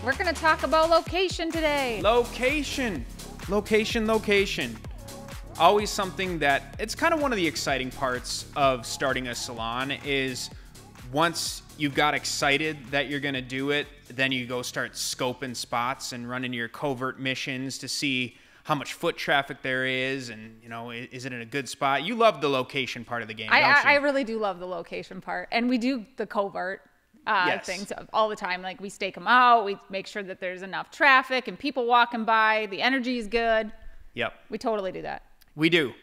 We're going to talk about location today. Location. Always something that, it's kind of one of the exciting parts of starting a salon is once you've got excited that you're going to do it, then you go start scoping spots and running your covert missions to see how much foot traffic there is and, is it in a good spot? You love the location part of the game, don't you? I really do love the location part. And we do the covert things all the time. Like we stake them out. We make sure that there's enough traffic and people walking by. The energy is good. Yep. We totally do that. We do.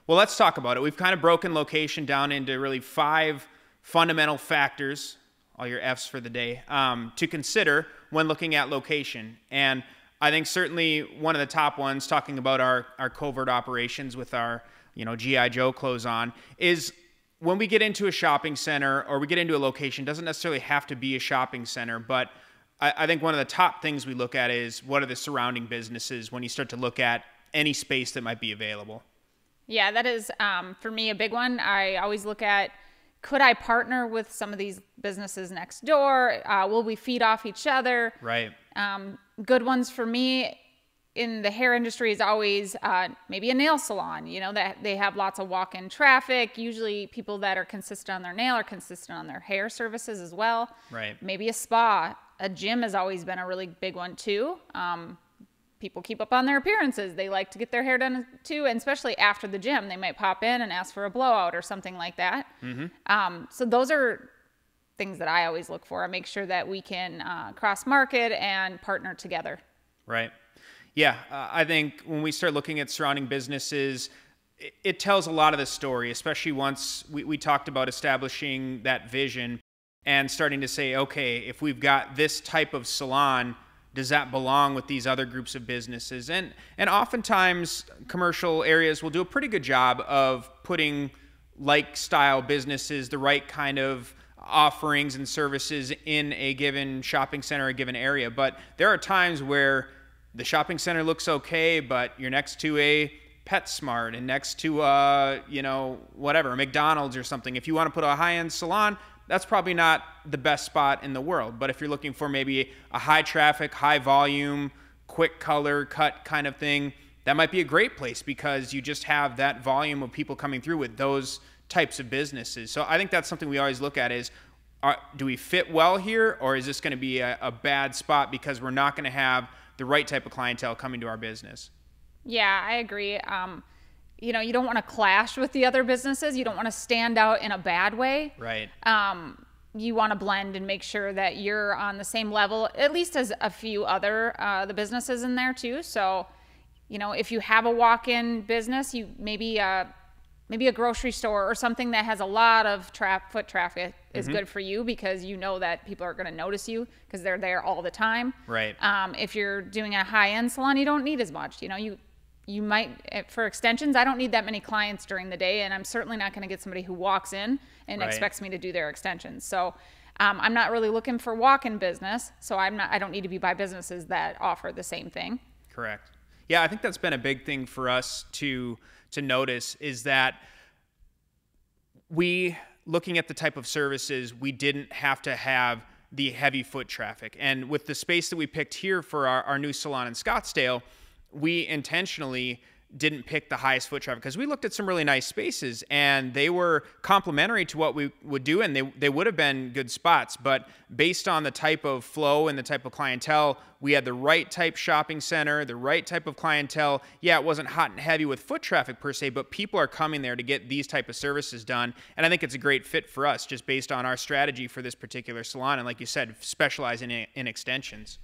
Well, let's talk about it. We've kind of broken location down into really 5 fundamental factors, all your F's for the day, to consider when looking at location. And I think certainly one of the top ones, talking about our covert operations with our, G.I. Joe clothes on, is when we get into a shopping center or we get into a location, doesn't necessarily have to be a shopping center, but I think one of the top things we look at is what are the surrounding businesses when you start to look at any space that might be available. Yeah, that is, for me, a big one. I always look at, could I partner with some of these businesses next door? Will we feed off each other? Right. Good ones for me in the hair industry is always maybe a nail salon, that they have lots of walk-in traffic. Usually people that are consistent on their nail are consistent on their hair services as well. Right. Maybe a spa. A gym has always been a really big one too. People keep up on their appearances. They like to get their hair done too, and especially after the gym, they might pop in and ask for a blowout or something like that. Mm-hmm. So those are things that I always look for. I make sure that we can cross-market and partner together. Right. Yeah, I think when we start looking at surrounding businesses, it tells a lot of the story, especially once we talked about establishing that vision and starting to say, okay, if we've got this type of salon, does that belong with these other groups of businesses? And oftentimes commercial areas will do a pretty good job of putting like style businesses, the right kind of offerings and services in a given shopping center, a given area. But there are times where the shopping center looks okay, but you're next to a PetSmart and next to whatever, McDonald's or something. If you want to put a high-end salon, that's probably not the best spot in the world. But if you're looking for maybe a high traffic, high volume, quick color cut kind of thing, that might be a great place because you just have that volume of people coming through with those types of businesses. So I think that's something we always look at is, do we fit well here, or is this going to be a bad spot because we're not going to have the right type of clientele coming to our business? Yeah, I agree. You don't want to clash with the other businesses. You don't want to stand out in a bad way. Right. You want to blend and make sure that you're on the same level, at least as a few other the businesses in there too. So, if you have a walk-in business, you maybe a grocery store or something that has a lot of foot traffic is good for you because you know that people are going to notice you because they're there all the time. Right. If you're doing a high-end salon, you don't need as much. You might, for extensions, I don't need that many clients during the day, and I'm certainly not going to get somebody who walks in and expects me to do their extensions. So I'm not really looking for walk-in business, so I don't need to be by businesses that offer the same thing. Correct. Yeah, I think that's been a big thing for us to notice is that looking at the type of services, we didn't have to have the heavy foot traffic. And with the space that we picked here for our new salon in Scottsdale, we intentionally didn't pick the highest foot traffic because we looked at some really nice spaces and they were complementary to what we would do and they would have been good spots. But based on the type of flow and the type of clientele, we had the right type shopping center, the right type of clientele. Yeah, it wasn't hot and heavy with foot traffic per se, but people are coming there to get these type of services done. And I think it's a great fit for us just based on our strategy for this particular salon. And like you said, specializing in extensions.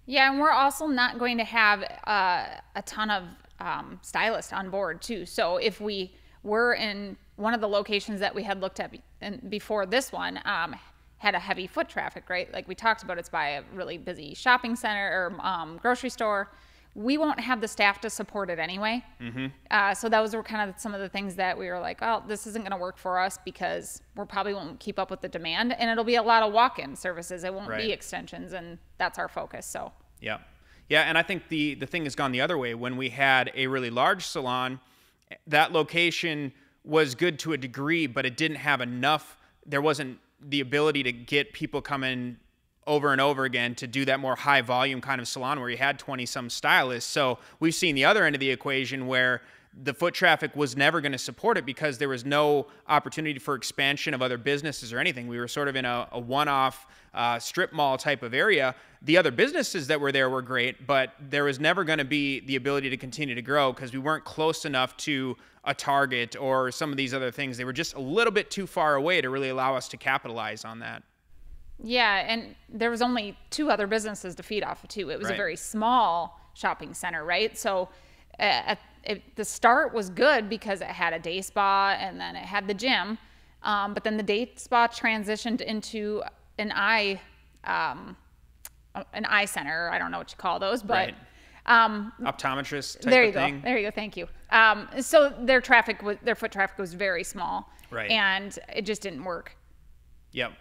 Yeah, and we're also not going to have a ton of stylists on board too. So if we were in one of the locations that we had looked at before this one, had a heavy foot traffic, right? Like we talked about, it's by a really busy shopping center or grocery store. We won't have the staff to support it anyway. Mm-hmm. So those were kind of some of the things that we were like, oh, this isn't going to work for us because we probably won't keep up with the demand, and it'll be a lot of walk-in services. It won't be extensions, and that's our focus. So yeah. And I think the thing has gone the other way. When we had a really large salon, that location was good to a degree, but it didn't have enough. There wasn't the ability to get people coming over and over again to do that more high volume kind of salon where you had 20 some stylists. So we've seen the other end of the equation where the foot traffic was never going to support it because there was no opportunity for expansion of other businesses or anything. We were sort of in a one-off strip mall type of area. The other businesses that were there were great, but there was never going to be the ability to continue to grow because we weren't close enough to a Target or some of these other things. They were just a little bit too far away to really allow us to capitalize on that. Yeah, and there was only 2 other businesses to feed off of too. It was a very small shopping center, right? So the start was good because it had a day spa and then it had the gym, but then the day spa transitioned into an eye center. I don't know what you call those, but optometrist type there you of thing. There you go. Thank you. So their foot traffic was very small, right? And it just didn't work. Yep.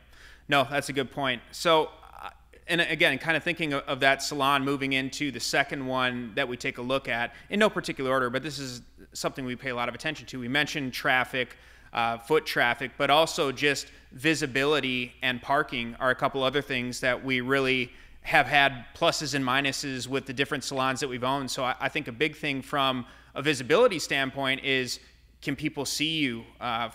No, that's a good point. So, and again, kind of thinking of that salon moving into the second one that we take a look at, in no particular order, but this is something we pay a lot of attention to. We mentioned traffic, foot traffic, but also just visibility and parking are a couple other things that we really have had pluses and minuses with the different salons that we've owned. So I think a big thing from a visibility standpoint is, can people see you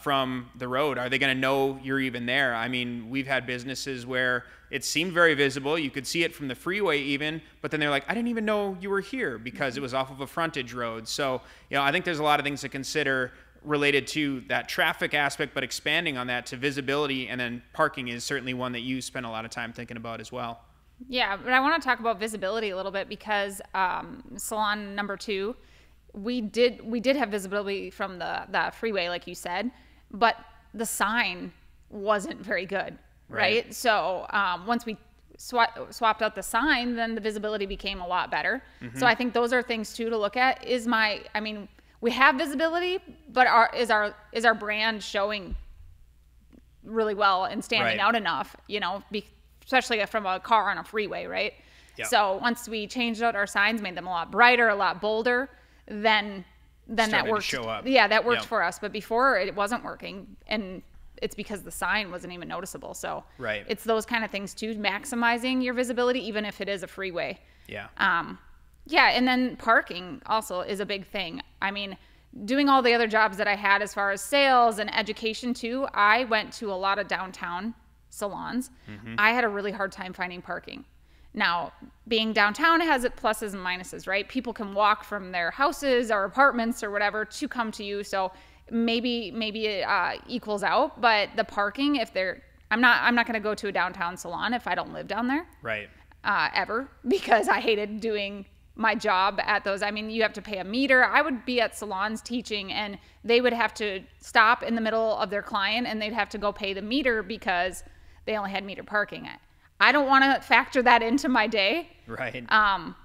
from the road? Are they going to know you're even there? I mean, we've had businesses where it seemed very visible. You could see it from the freeway even, but then they're like, I didn't even know you were here because it was off of a frontage road. So, I think there's a lot of things to consider related to that traffic aspect, but expanding on that to visibility, and then parking is certainly one that you spend a lot of time thinking about as well. Yeah, but I want to talk about visibility a little bit because salon number 2, we did have visibility from the freeway, like you said, but the sign wasn't very good, right? So once we swapped out the sign, then the visibility became a lot better. So I think those are things too to look at. We have visibility, but is our brand showing really well and standing out enough, especially from a car on a freeway, right? Yep. So once we changed out our signs, made them a lot brighter, a lot bolder, then that worked. To show up. Yeah, that worked for us. But before it wasn't working, and it's because the sign wasn't even noticeable. So it's those kind of things too, maximizing your visibility, even if it is a freeway. Yeah. Yeah, and then parking also is a big thing. I mean, doing all the other jobs that I had as far as sales and education too, I went to a lot of downtown salons. I had a really hard time finding parking. Now, being downtown has its pluses and minuses, right? People can walk from their houses or apartments or whatever to come to you. So maybe it equals out, but the parking, I'm not going to go to a downtown salon if I don't live down there. Right. Ever, because I hated doing my job at those. I mean, you have to pay a meter. I would be at salons teaching and they would have to stop in the middle of their client and they'd have to go pay the meter because they only had meter parking. I don't want to factor that into my day. Right.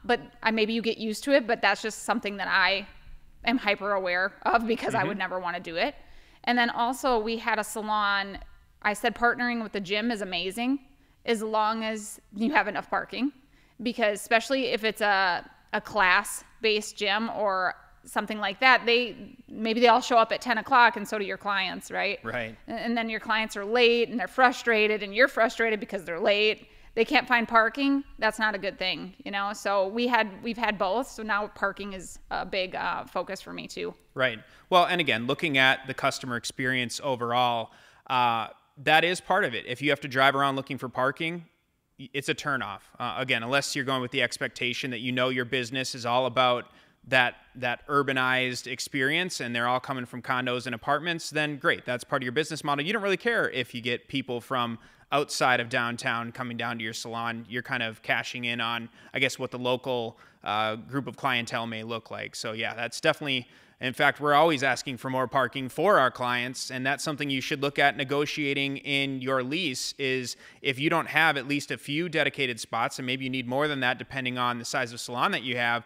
But maybe you get used to it, but that's just something that I am hyper aware of because I would never want to do it. And then also we had a salon. I said partnering with the gym is amazing as long as you have enough parking, because especially if it's a class-based gym or something like that, maybe they all show up at 10 o'clock and so do your clients, right? Right. And then your clients are late and they're frustrated and you're frustrated because they're late. They can't find parking. That's not a good thing, So we've had both. So now parking is a big focus for me too. Right. Well, and again, looking at the customer experience overall, that is part of it. If you have to drive around looking for parking, it's a turnoff. Again, unless you're going with the expectation that your business is all about that urbanized experience and they're all coming from condos and apartments, then great. That's part of your business model. You don't really care if you get people from outside of downtown coming down to your salon. You're kind of cashing in on, I guess, what the local group of clientele may look like. So yeah, that's definitely, in fact, we're always asking for more parking for our clients. And that's something you should look at negotiating in your lease is if you don't have at least a few dedicated spots, and maybe you need more than that depending on the size of salon that you have,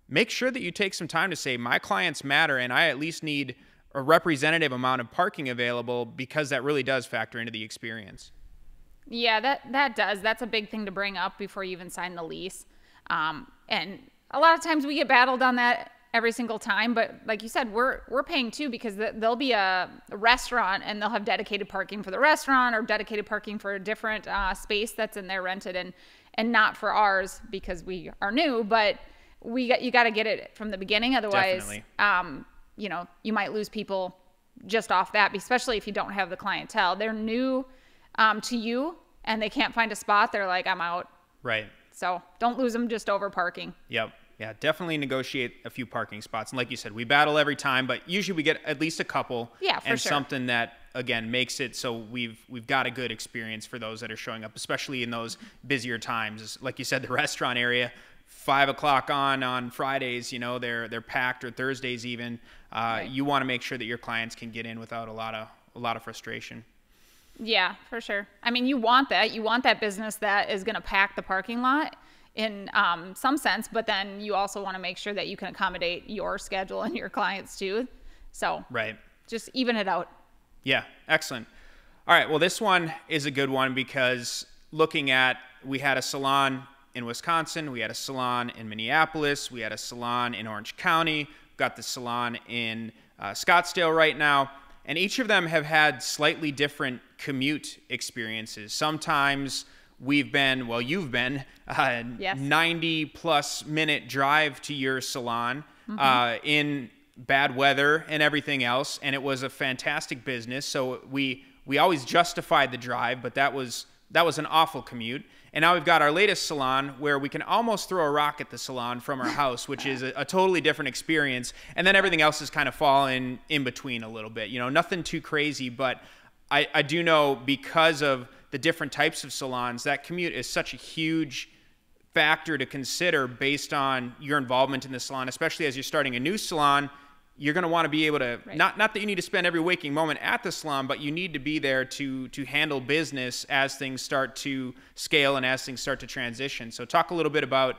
make sure that you take some time to say, my clients matter and I at least need a representative amount of parking available, because that really does factor into the experience. Yeah, that does. That's a big thing to bring up before you even sign the lease. And a lot of times we get battled on that every single time, but like you said, we're paying too, because there'll be a restaurant and they'll have dedicated parking for the restaurant or dedicated parking for a different space that's in there rented, and not for ours because we are new. But you got to get it from the beginning, otherwise, you know, you might lose people just off that, especially if you don't have the clientele. They're new to you and they can't find a spot. They're like, I'm out. Right. So don't lose them just over parking. Yep. Yeah, definitely negotiate a few parking spots. And like you said, we battle every time, but usually we get at least a couple. Yeah, for and sure. Something that, again, makes it so we've got a good experience for those that are showing up, especially in those busier times. Like you said, the restaurant area, 5 o'clock on Fridays, you know, they're packed, or Thursdays even. Right. You want to make sure that your clients can get in without a lot of frustration. Yeah, for sure. I mean, you want that. You want that business that is going to pack the parking lot in some sense, but then you also want to make sure that you can accommodate your schedule and your clients too. So right. Just even it out. Yeah, excellent. All right, well, this one is a good one because we had a salon in Wisconsin, we had a salon in Minneapolis, we had a salon in Orange County, we've got the salon in Scottsdale right now, and each of them have had slightly different commute experiences. Sometimes you've been Yes. 90 plus minute drive to your salon in bad weather and everything else. And it was a fantastic business. So we always justified the drive, but that was an awful commute. And now we've got our latest salon where we can almost throw a rock at the salon from our house, which is a totally different experience. And then everything else is kind of fallen in between a little bit, you know, nothing too crazy, but I do know because of the different types of salons, that commute is such a huge factor to consider based on your involvement in the salon, especially as you're starting a new salon. You're going to want to be able to, right. not that you need to spend every waking moment at the salon, but you need to be there to handle business as things start to scale and as things start to transition. So talk a little bit about,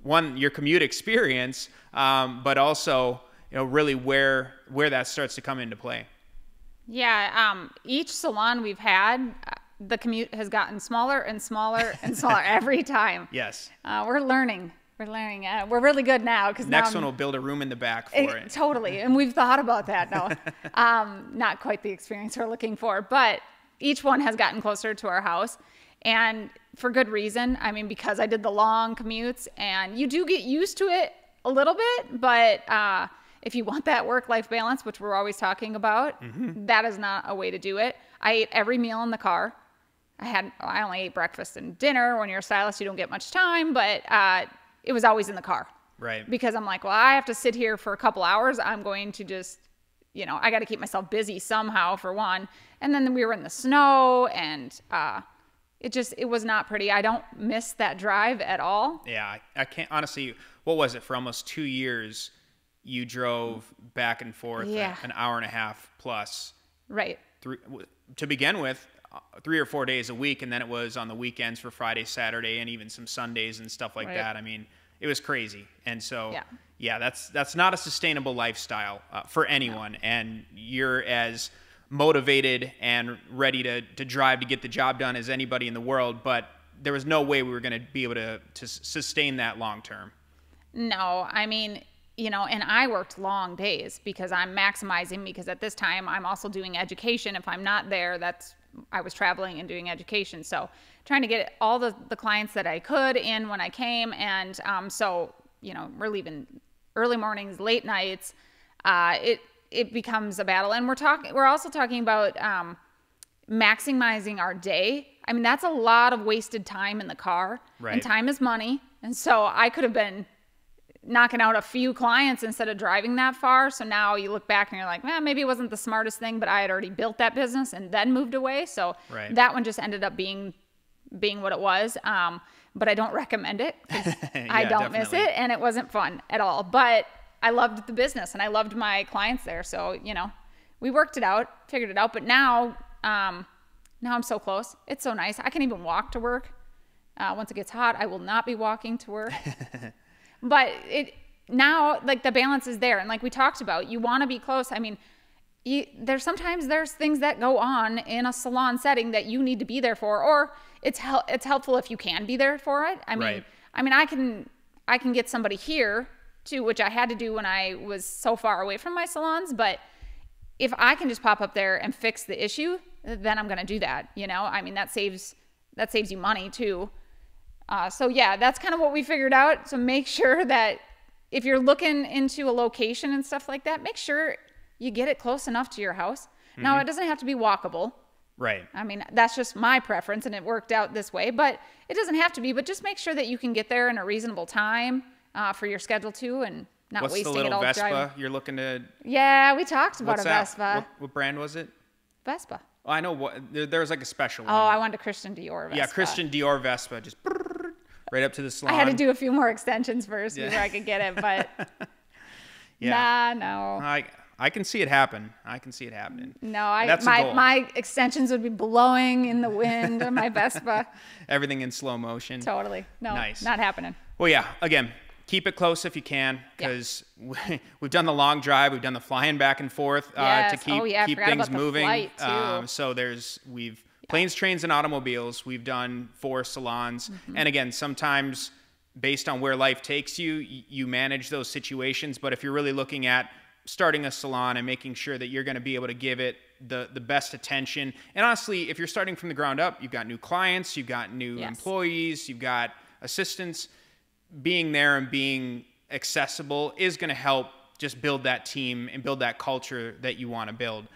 one, your commute experience, but also, you know, really where that starts to come into play. Yeah, each salon we've had, the commute has gotten smaller and smaller and smaller every time. Yes. We're learning. We're really good now. Because next one will build a room in the back for it. Totally. And we've thought about that. No, not quite the experience we're looking for, but each one has gotten closer to our house, and for good reason. I mean, because I did the long commutes, and you do get used to it a little bit, but if you want that work-life balance, which we're always talking about, that is not a way to do it. I ate every meal in the car. I only ate breakfast and dinner. When you're a stylist, you don't get much time, but it was always in the car. Right. Because I'm like, well, I have to sit here for a couple hours. I'm going to just, you know, I got to keep myself busy somehow, for one. And then we were in the snow, and it was not pretty. I don't miss that drive at all. Yeah, I can't, honestly, what was it, for almost 2 years, you drove back and forth an hour and a half plus. Right. To begin with, 3 or 4 days a week, and then it was on the weekends for Friday, Saturday, and even some Sundays and stuff like that. I mean, it was crazy. And so, yeah, that's not a sustainable lifestyle for anyone. No. And you're as motivated and ready to drive to get the job done as anybody in the world, but there was no way we were going to be able to sustain that long term. No, I mean, you know, and I worked long days because I'm maximizing, because at this time I'm also doing education. If I'm not there, I was traveling and doing education. So trying to get all the clients that I could in when I came. And so, you know, we're leaving early mornings, late nights. It becomes a battle. And we're also talking about maximizing our day. I mean, that's a lot of wasted time in the car. Right. And time is money. And so I could have been knocking out a few clients instead of driving that far. So now you look back and you're like, maybe it wasn't the smartest thing, but I had already built that business and then moved away. So that one just ended up being what it was. But I don't recommend it. I don't miss it. And it wasn't fun at all. But I loved the business and I loved my clients there. So, you know, we worked it out, figured it out. But now I'm so close. It's so nice. I can even walk to work. Once it gets hot, I will not be walking to work. But now, like, the balance is there. And like we talked about, you want to be close. I mean, there's things that go on in a salon setting that you need to be there for, or it's helpful if you can be there for it. I mean, I can get somebody here too, which I had to do when I was so far away from my salons. But if I can just pop up there and fix the issue, then I'm going to do that. You know, I mean, that saves you money too. So yeah, that's kind of what we figured out. So make sure that if you're looking into a location and stuff like that, make sure you get it close enough to your house. Mm-hmm. Now, it doesn't have to be walkable. Right. I mean, that's just my preference, and it worked out this way, but it doesn't have to be. But just make sure that you can get there in a reasonable time for your schedule too, and not wasting it all driving. What's the little Vespa you're looking to? Yeah, we talked about Vespa. What brand was it? Vespa. Oh, I know there was like a special one. Oh, I wanted a Christian Dior Vespa. Yeah, Christian Dior Vespa, just right up to the salon. I had to do a few more extensions first before I could get it, but yeah. No. I can see it happen. I can see it happening. No, my extensions would be blowing in the wind on my Vespa. Everything in slow motion. Totally. No, nice. Not happening. Well, yeah, again, keep it close if you can, because we've done the long drive, we've done the flying back and forth to keep things moving. So we've planes, trains, and automobiles. We've done 4 salons, and again, sometimes based on where life takes you, you manage those situations. But if you're really looking at starting a salon and making sure that you're going to be able to give it the best attention, and honestly, if you're starting from the ground up, you've got new clients, you've got new employees, you've got assistants. Being there and being accessible is going to help just build that team and build that culture that you want to build.